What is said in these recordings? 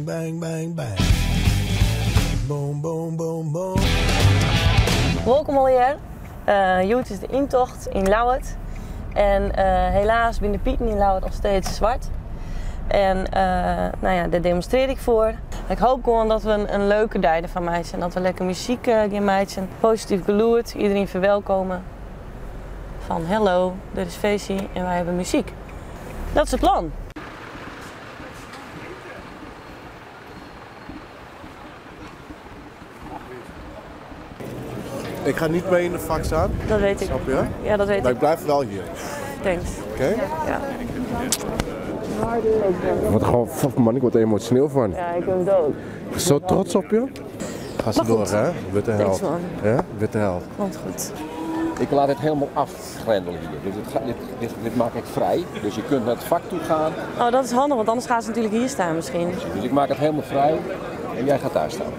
bang, bang, bang, bang. Boom, boom, boom, boom. Welkom alweer. Joet is de intocht in Lauwert. En helaas ben de pieten in Lauwert nog steeds zwart. En daar demonstreer ik voor. Ik hoop gewoon dat we een leuke dag ervan maken. En dat we lekker muziek gaan maken. Positief geloerd, iedereen verwelkomen. Van hello, dit is feestje en wij hebben muziek. Dat is het plan. Ik ga niet mee in de vak staan. Dat weet ik. Snap je? Ja, dat weet Maar ik. ik blijf wel hier. Thanks. Oké? Ja. Wat gewoon, man, ik word er emotioneel van. Ja, ik ben dood. Ik ben zo trots op je. Ga ze door, hè? Witte held. Thanks, man. Ja? Witte held. Komt goed. Ik laat het helemaal afgrendelen hier. Dus dit maak ik vrij. Dus je kunt naar het vak toe gaan. Oh, dat is handig, want anders gaan ze natuurlijk hier staan misschien. Dus ik maak het helemaal vrij en jij gaat daar staan.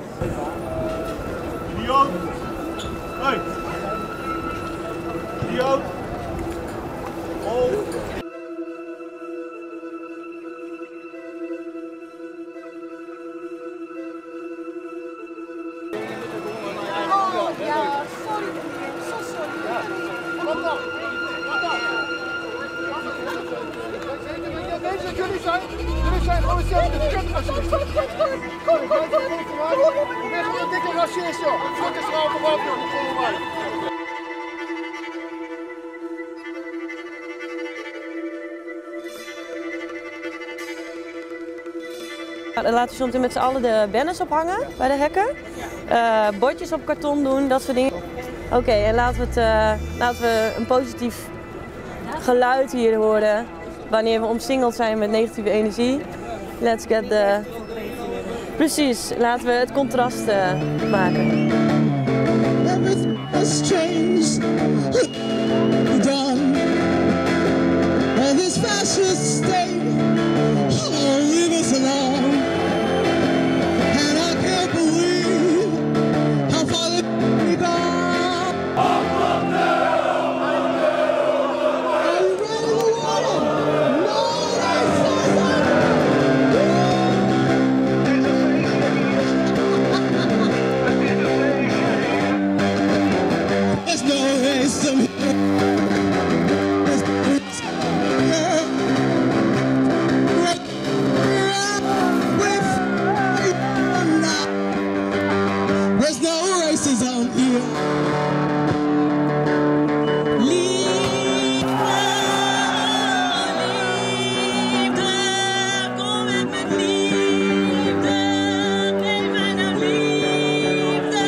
Dion! Hey! Dion! Oh! Ja, sorry. Zo sorry. Wat dan? Wat dan? Deze jullie zijn gewoon zelf de kutracisten. Kom. Je bent gewoon een dikke racist, joh. Fuck is er al gewoon, joh. Gewoon maar. Dan laten we zo meteen met z'n allen de banners ophangen bij de hekken. Bordjes op karton doen, dat soort dingen. Oké, en laten we een positief geluid hier horen wanneer we omsingeld zijn met negatieve energie. Let's get the... Precies, laten we het contrast maken. Everything has changed. Done. And this fascist state won't leave us alone. And I can't believe how far we've gone. There's no racism here. There's no racism here. Kom met liefde, geef mij nou liefde.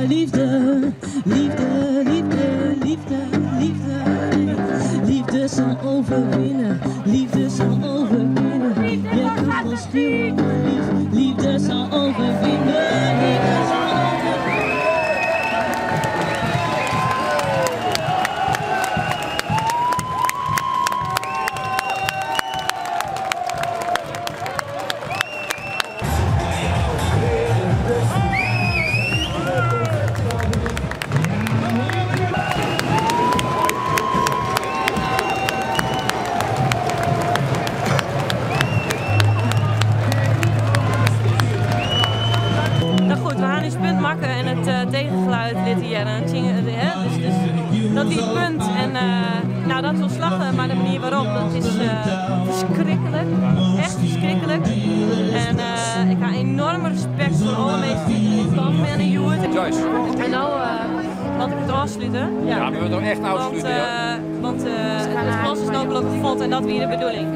Liefde, liefde, liefde, liefde, liefde. Liefde zal overwinnen, liefde zal overwinnen. Je kan wel sturen, maar liefde zal overwinnen. Liefde zal overwinnen. Nou goed, we gaan nu punt maken en het tegengeluid litiëren. Dus dat die punt en dat is wel slagen, maar de manier waarop, dat is verschrikkelijk. Echt verschrikkelijk. En ik heb enorm respect voor alle mensen die in stand zijn en Joet. Joyce. En nou laat ik het afsluiten. Ja, we willen toch echt afsluiten, ja? Want het glas is nogelijk gevolgd en dat weer de bedoeling.